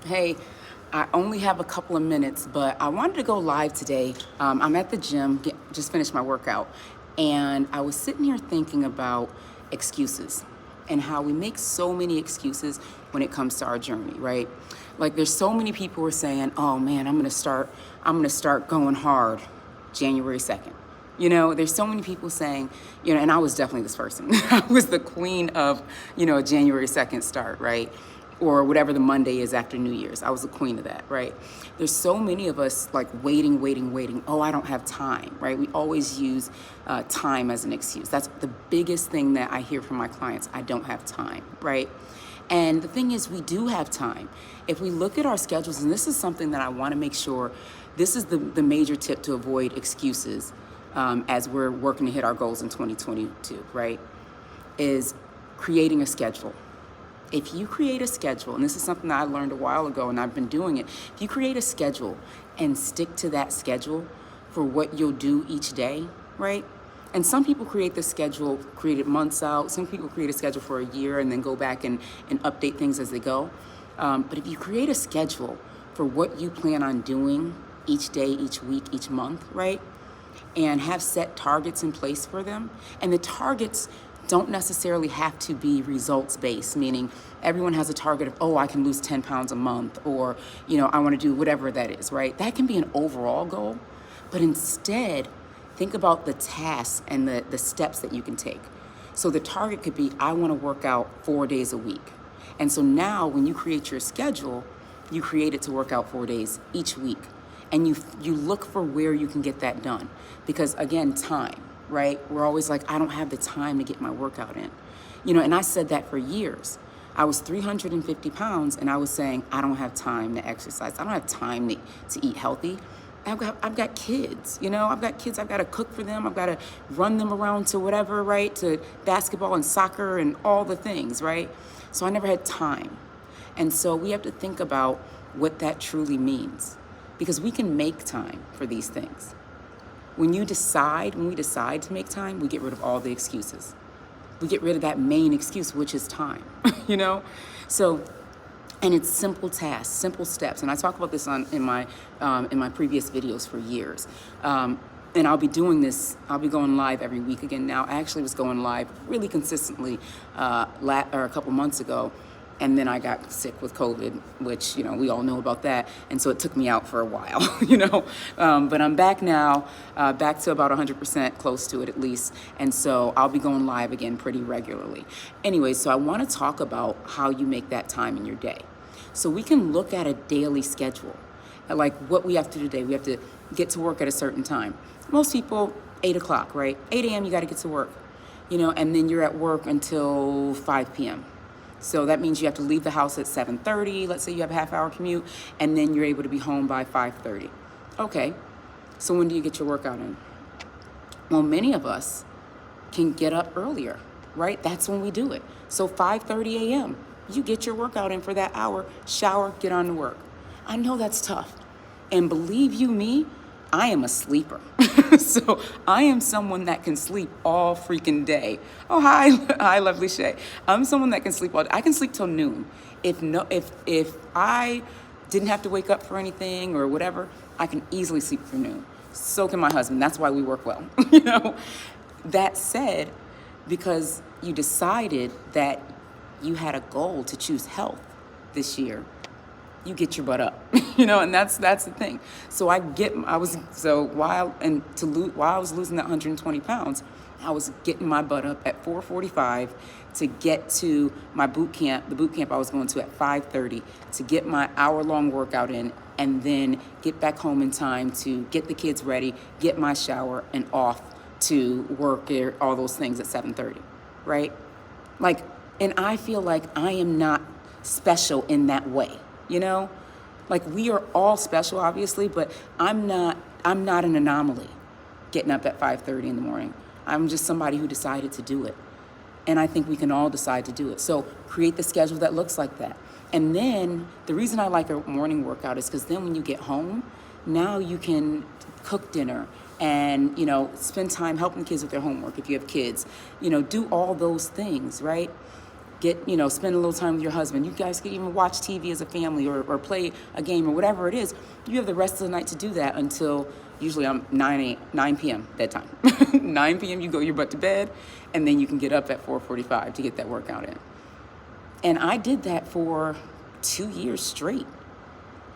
Hey, I only have a couple of minutes, but I wanted to go live today. I'm at the gym, just finished my workout, and I was sitting here thinking about excuses and how we make so many excuses when it comes to our journey, right? Like there's so many people who are saying, "Oh man, I'm gonna start going hard January 2nd." There's so many people saying, and I was definitely this person. I was the queen of, a January 2nd start, right? Or whatever the Monday is after New Year's. I was the queen of that, right? There's so many of us like waiting. Oh, I don't have time, right? We always use time as an excuse. That's the biggest thing that I hear from my clients. I don't have time, right? And the thing is, we do have time. If we look at our schedules, and this is something that I want to make sure, this is the major tip to avoid excuses as we're working to hit our goals in 2022, right? Is creating a schedule. If you create a schedule, and this is something that I learned a while ago and I've been doing it, if you create a schedule and stick to that schedule for what you'll do each day, right? And some people create the schedule, create it months out. Some people create a schedule for a year and then go back and update things as they go. But if you create a schedule for what you plan on doing each day, each week, each month, right? And have set targets in place for them. And the targets don't necessarily have to be results based, meaning everyone has a target of, oh, I can lose 10 pounds a month, or, I want to do whatever that is, right? That can be an overall goal, but instead, think about the tasks and the steps that you can take. So the target could be, I want to work out 4 days a week. And so now when you create your schedule, you create it to work out 4 days each week. And you look for where you can get that done. Because again, time, right? We're always like, I don't have the time to get my workout in. And I said that for years. I was 350 pounds and I was saying, I don't have time to exercise. I don't have time to eat healthy. I've got kids, I've got kids. I've got to cook for them. I've got to run them around to whatever, right? To basketball and soccer and all the things, right? So I never had time. And so we have to think about what that truly means, because we can make time for these things. When we decide to make time, we get rid of all the excuses. We get rid of that main excuse, which is time, So, and it's simple tasks, simple steps. And I talk about this in my previous videos for years. And I'll be doing this, I'll be going live every week again now. I actually was going live really consistently a couple months ago. And then I got sick with COVID, which, we all know about that. And so it took me out for a while, But I'm back now, back to about 100%, close to it at least. And so I'll be going live again pretty regularly. Anyway, so I want to talk about how you make that time in your day. So we can look at a daily schedule, like what we have to do today. We have to get to work at a certain time. Most people, 8 o'clock, right? 8 a.m. you got to get to work, and then you're at work until 5 p.m. So that means you have to leave the house at 7:30. Let's say you have a half-hour commute, and then you're able to be home by 5:30. Okay, so when do you get your workout in? Well, many of us can get up earlier, right? That's when we do it. So 5:30 a.m., you get your workout in for that hour, shower, get on to work. I know that's tough. And believe you me, I am a sleeper. So I am someone that can sleep all freaking day. Oh, hi, lovely Shay. I'm someone that can sleep all day. I can sleep till noon. If I didn't have to wake up for anything or whatever, I can easily sleep through noon. So can my husband. That's why we work well. That said, because you decided that you had a goal to choose health this year, you get your butt up, and that's the thing. So while I was losing that 120 pounds, I was getting my butt up at 4:45 to get to my boot camp, the boot camp I was going to at 5:30, to get my hour-long workout in, and then get back home in time to get the kids ready, get my shower, and off to work, all those things at 7:30, right? And I feel like I am not special in that way. Like we are all special, obviously, but I'm not an anomaly getting up at 5:30 in the morning. I'm just somebody who decided to do it. And I think we can all decide to do it. So create the schedule that looks like that. And then the reason I like a morning workout is because then when you get home, now you can cook dinner and, spend time helping kids with their homework if you have kids, do all those things, right? spend a little time with your husband. You guys can even watch TV as a family or play a game or whatever it is. You have the rest of the night to do that until usually I'm 9 p.m. bedtime. 9 p.m. you go your butt to bed, and then you can get up at 4:45 to get that workout in. And I did that for 2 years straight.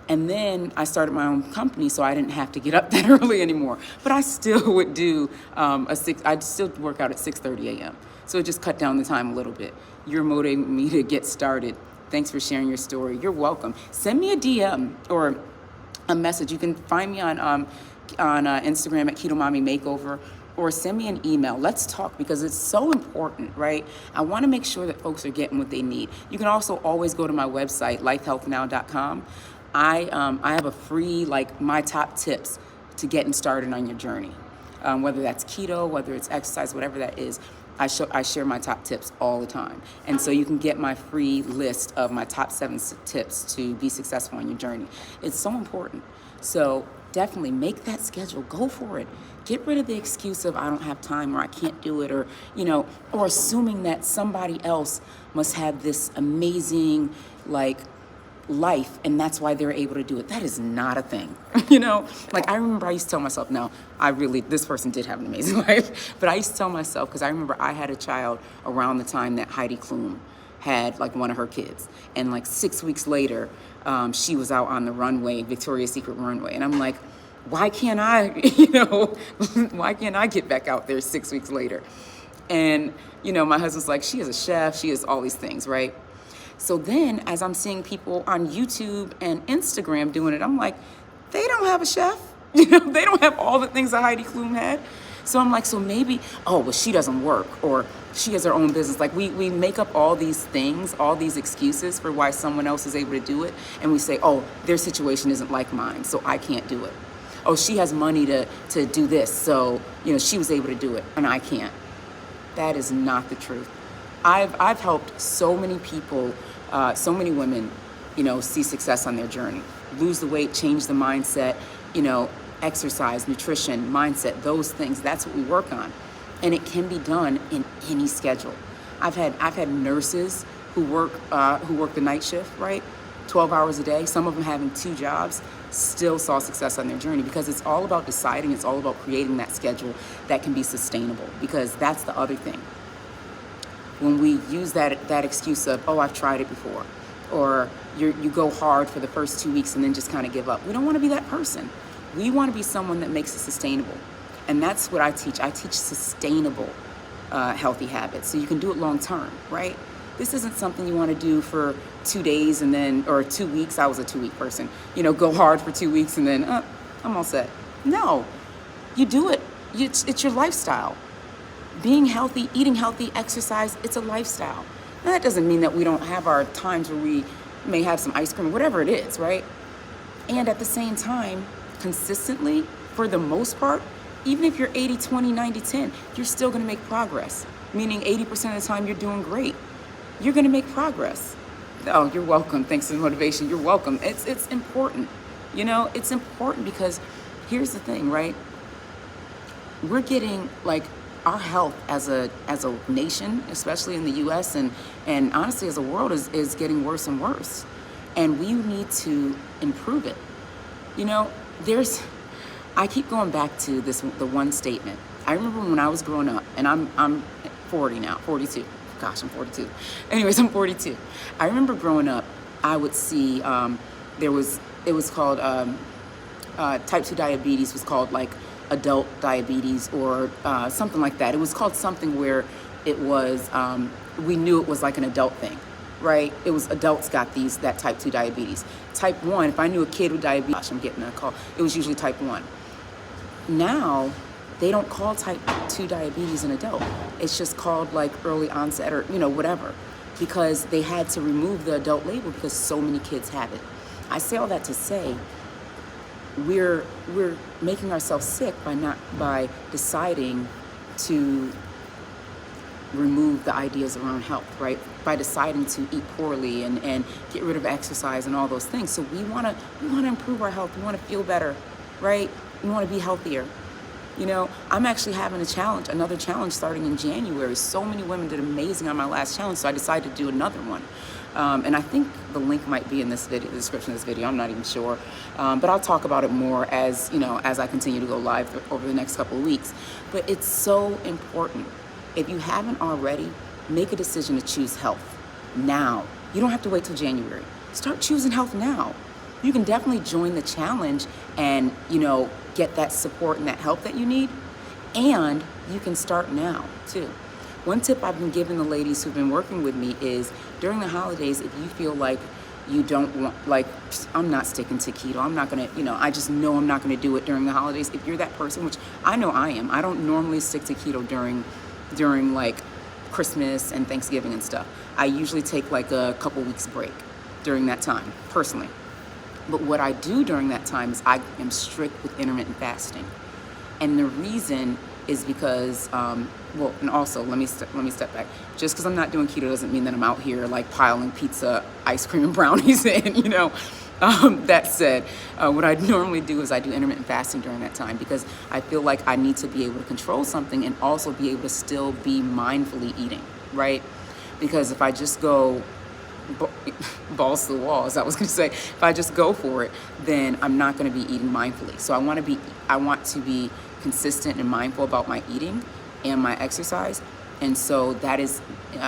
And then I started my own company, so I didn't have to get up that early anymore. But I still would do I'd still work out at 6:30 a.m. So it just cut down the time a little bit. You're motivating me to get started. Thanks for sharing your story. You're welcome. Send me a DM or a message. You can find me on Instagram at Keto Mommy Makeover, or send me an email. Let's talk, because it's so important, right? I want to make sure that folks are getting what they need. You can also always go to my website, lifehealthnow.com. I have a free, my top tips to getting started on your journey. Whether that's keto, whether it's exercise, whatever that is, I share my top tips all the time. And so you can get my free list of my top 7 tips to be successful on your journey. It's so important. So definitely make that schedule. Go for it. Get rid of the excuse of I don't have time or I can't do it, or assuming that somebody else must have this amazing life and that's why they're able to do it. That is not a thing. I remember I used to tell myself, no, this person did have an amazing life, but I used to tell myself, because I remember I had a child around the time that Heidi Klum had one of her kids, and 6 weeks later she was out on the runway, Victoria's Secret runway, and I'm like, why can't I why can't I get back out there 6 weeks later? And my husband's like, she is a chef, she is all these things, right? So then as I'm seeing people on YouTube and Instagram doing it, I'm like, they don't have a chef. They don't have all the things that Heidi Klum had. So I'm like, so maybe, she doesn't work, or she has her own business. We make up all these things, all these excuses for why someone else is able to do it. And we say, their situation isn't like mine, so I can't do it. She has money to do this, so, she was able to do it and I can't. That is not the truth. I've helped so many people, so many women, see success on their journey. Lose the weight, change the mindset, exercise, nutrition, mindset, those things. That's what we work on. And it can be done in any schedule. I've had nurses who work the night shift, right? 12 hours a day, some of them having 2 jobs, still saw success on their journey, because it's all about deciding, it's all about creating that schedule that can be sustainable, because that's the other thing. When we use that excuse of, I've tried it before, or you go hard for the first 2 weeks and then just kind of give up. We don't want to be that person. We want to be someone that makes it sustainable. And that's what I teach. I teach sustainable healthy habits, so you can do it long term, right? This isn't something you want to do for 2 days or 2 weeks. I was a 2-week person. Go hard for 2 weeks and then, I'm all set. No, you do it. It's your lifestyle. Being healthy, eating healthy, exercise, it's a lifestyle. And that doesn't mean that we don't have our times where we may have some ice cream, whatever it is, right? And at the same time, consistently, for the most part, even if you're 80, 20, 90, 10, you're still going to make progress. Meaning 80% of the time you're doing great. You're going to make progress. Oh, you're welcome. Thanks for the motivation. You're welcome. It's important. It's important, because here's the thing, right? We're getting our health as a nation, especially in the US and honestly as a world, is getting worse and worse. And we need to improve it. I keep going back to the one statement. I remember when I was growing up, and I'm 40 now, 42. Gosh, I'm 42. Anyways, I'm 42. I remember growing up, I would see, it was called, type 2 diabetes was called adult diabetes or something like that. It was called something where it was, we knew it was an adult thing, right? It was adults got that type 2 diabetes. Type 1, if I knew a kid with diabetes, gosh, I'm getting a call, it was usually type 1. Now, they don't call type 2 diabetes an adult. It's just called early onset or, whatever, because they had to remove the adult label because so many kids have it. I say all that to say, we're making ourselves sick by deciding to remove the ideas around health, right? By deciding to eat poorly and get rid of exercise and all those things. So we want to improve our health. We want to feel better, right? We want to be healthier. I'm actually having another challenge starting in January. So many women did amazing on my last challenge, so I decided to do another one. And I think the link might be in this video, the description of this video. I'm not even sure, but I'll talk about it more as as I continue to go live over the next couple of weeks. But it's so important. If you haven't already, make a decision to choose health now. You don't have to wait till January. Start choosing health now. You can definitely join the challenge and get that support and that help that you need, and you can start now too. One tip I've been giving the ladies who've been working with me is during the holidays, if you feel like you don't want, I'm not sticking to keto, I'm not gonna, I just know I'm not gonna do it during the holidays. If you're that person, which I know I am, I don't normally stick to keto during like Christmas and Thanksgiving and stuff. I usually take like a couple weeks break during that time, personally. But what I do during that time is I am strict with intermittent fasting. And the reason is because, and also let me step back. Just because I'm not doing keto doesn't mean that I'm out here like piling pizza, ice cream, and brownies in, That said, what I normally do is I do intermittent fasting during that time because I feel like I need to be able to control something and also be able to still be mindfully eating, right? Because if I just go balls to the wall, as I was going to say, if I just go for it, then I'm not going to be eating mindfully. So I want to be consistent and mindful about my eating and my exercise. And so that is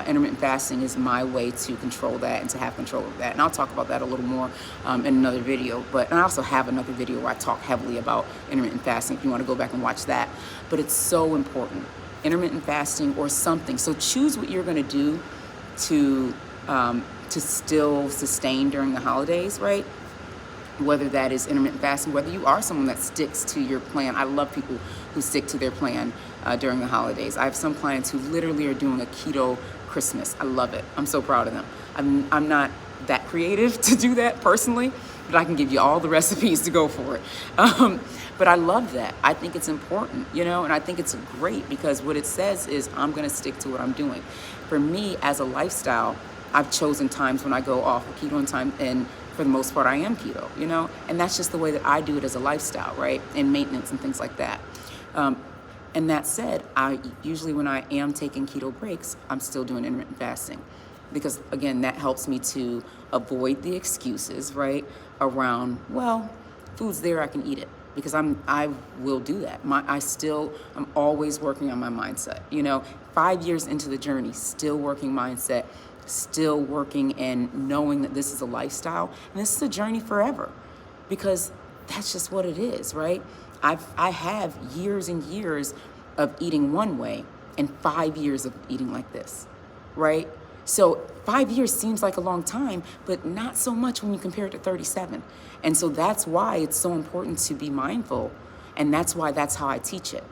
intermittent fasting is my way to control that and to have control of that. And I'll talk about that a little more in another video. And I also have another video where I talk heavily about intermittent fasting if you want to go back and watch that. But it's so important. Intermittent fasting or something. So choose what you're going to do to still sustain during the holidays, right? Whether that is intermittent fasting, whether you are someone that sticks to your plan. I love people who stick to their plan during the holidays. I have some clients who literally are doing a keto Christmas. I love it. I'm so proud of them. I'm not that creative to do that personally, but I can give you all the recipes to go for it. But I love that. I think it's important, and I think it's great because what it says is I'm going to stick to what I'm doing. For me, as a lifestyle, I've chosen times when I go off of keto and for the most part, I am keto, and that's just the way that I do it as a lifestyle, right? And maintenance and things like that. And that said, I usually when I am taking keto breaks, I'm still doing intermittent fasting because again, that helps me to avoid the excuses, right? Around, food's there, I can eat it because I will do that. I'm always working on my mindset, 5 years into the journey, still working mindset, still working and knowing that this is a lifestyle and this is a journey forever because that's just what it is, right? I have years and years of eating one way and 5 years of eating like this, right? So 5 years seems like a long time, but not so much when you compare it to 37. And so that's why it's so important to be mindful. And that's why that's how I teach it,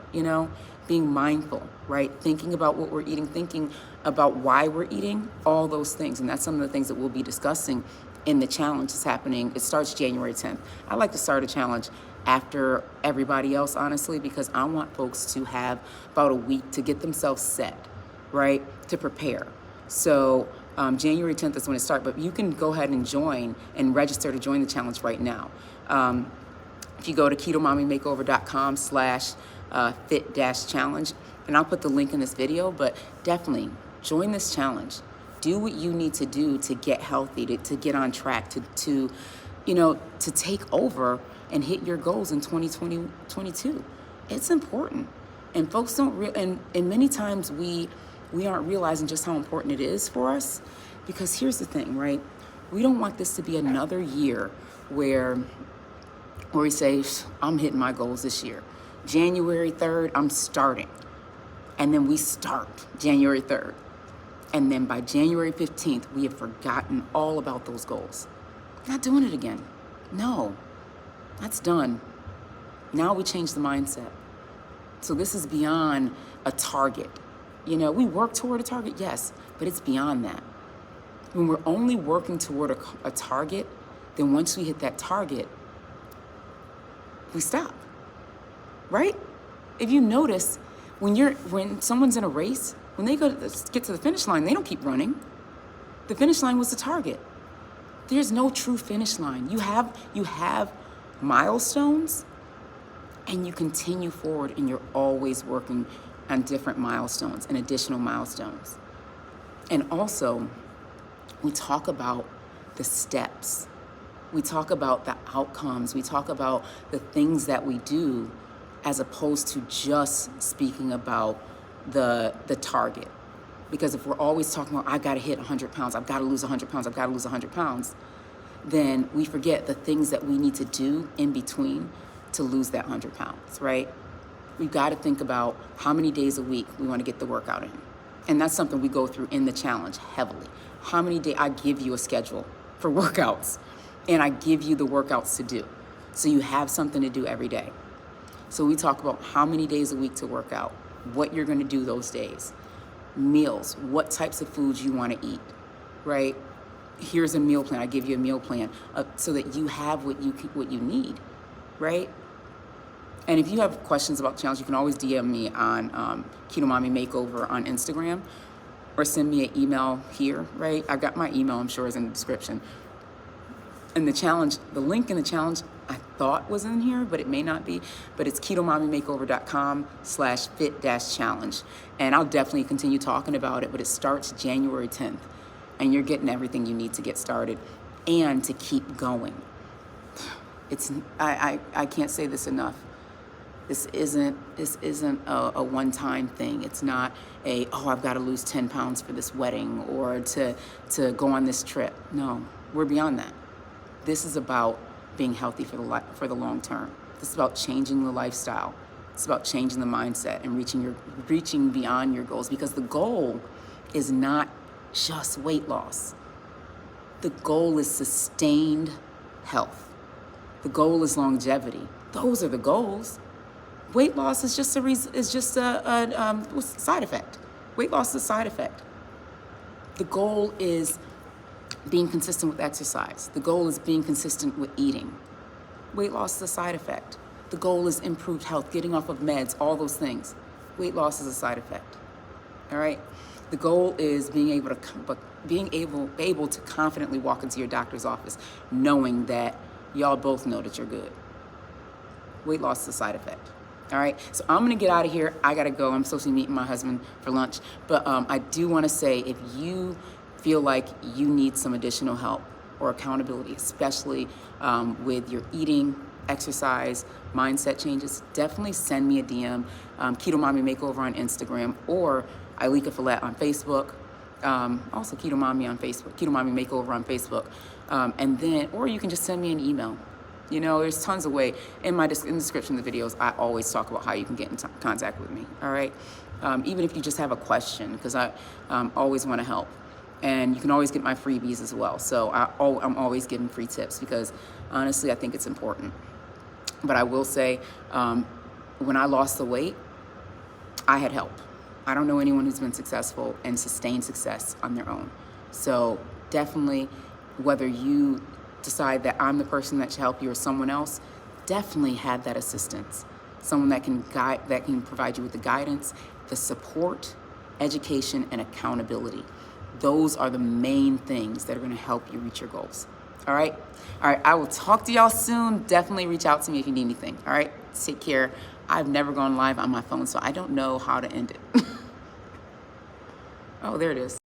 being mindful, right? Thinking about what we're eating, thinking about why we're eating, all those things. And that's some of the things that we'll be discussing in the challenge that's happening. It starts January 10th. I like to start a challenge after everybody else, honestly, because I want folks to have about a week to get themselves set, right? To prepare. So January 10th is when it starts, but you can go ahead and join and register to join the challenge right now. If you go to ketomommymakeover.com/fit-challenge, and I'll put the link in this video, but definitely join this challenge. Do what you need to do to get healthy, to get on track, to take over and hit your goals in 2022. It's important. And folks don't and many times we aren't realizing just how important it is for us, because here's the thing, right? We don't want this to be another year where we say, I'm hitting my goals this year. January 3rd, I'm starting. And then we start January 3rd. And then by January 15th, we have forgotten all about those goals. Not doing it again. No, that's done. Now we change the mindset. So this is beyond a target. We work toward a target, yes, but it's beyond that. When we're only working toward a target, then once we hit that target, we stop, right? If you notice, when someone's in a race, when they get to the finish line, they don't keep running. The finish line was the target. There's no true finish line. You have milestones, and you continue forward, and you're always working on different milestones and additional milestones. And also, we talk about the steps. We talk about the outcomes. We talk about the things that we do, as opposed to just speaking about the target. Because if we're always talking about, I gotta hit 100 pounds, I've gotta lose 100 pounds, I've gotta lose 100 pounds, then we forget the things that we need to do in between to lose that 100 pounds, right? We've got to think about how many days a week we want to get the workout in. And that's something we go through in the challenge heavily. How many days? I give you a schedule for workouts, and I give you the workouts to do. So you have something to do every day. So we talk about how many days a week to work out, what you're going to do those days, meals, what types of foods you want to eat, right? Here's a meal plan. I give you a meal plan so that you have what you need, right? And if you have questions about the challenge, you can always DM me on Keto Mommy Makeover on Instagram, or send me an email here, right? I got my email, I'm sure, is in the description. And the challenge, the link in the challenge, I thought was in here, but it may not be. But it's ketomommymakeover.com/fit-challenge. And I'll definitely continue talking about it, but it starts January 10th. And you're getting everything you need to get started and to keep going. I can't say this enough. This isn't a one-time thing. It's not I've got to lose 10 pounds for this wedding or to go on this trip. No, we're beyond that. This is about being healthy for the long term. This is about changing the lifestyle. It's about changing the mindset and reaching beyond your goals, because the goal is not just weight loss. The goal is sustained health. The goal is longevity. Those are the goals. Weight loss is just a side effect. Weight loss is a side effect. The goal is being consistent with exercise. The goal is being consistent with eating. Weight loss is a side effect. The goal is improved health, getting off of meds, all those things. Weight loss is a side effect. All right? The goal is being able to confidently walk into your doctor's office knowing that y'all both know that you're good. Weight loss is a side effect. All right, so I'm gonna get out of here. I gotta go. I'm supposed to be meeting my husband for lunch. But I do wanna say, if you feel like you need some additional help or accountability, especially with your eating, exercise, mindset changes, definitely send me a DM, Keto Mommy Makeover on Instagram, or Ileka Falette on Facebook. Also Keto Mommy on Facebook, Keto Mommy Makeover on Facebook. And then, or you can just send me an email. You know, there's tons of ways. In the description of the videos, I always talk about how you can get in contact with me, all right? Even if you just have a question, because I always want to help. And you can always get my freebies as well. So I'm always giving free tips, because honestly, I think it's important. But I will say, when I lost the weight, I had help. I don't know anyone who's been successful and sustained success on their own. So definitely, whether you decide that I'm the person that should help you or someone else, definitely have that assistance. Someone that can provide you with the guidance, the support, education, and accountability. Those are the main things that are going to help you reach your goals. All right? All right, I will talk to y'all soon. Definitely reach out to me if you need anything. All right? Take care. I've never gone live on my phone, so I don't know how to end it. Oh, there it is.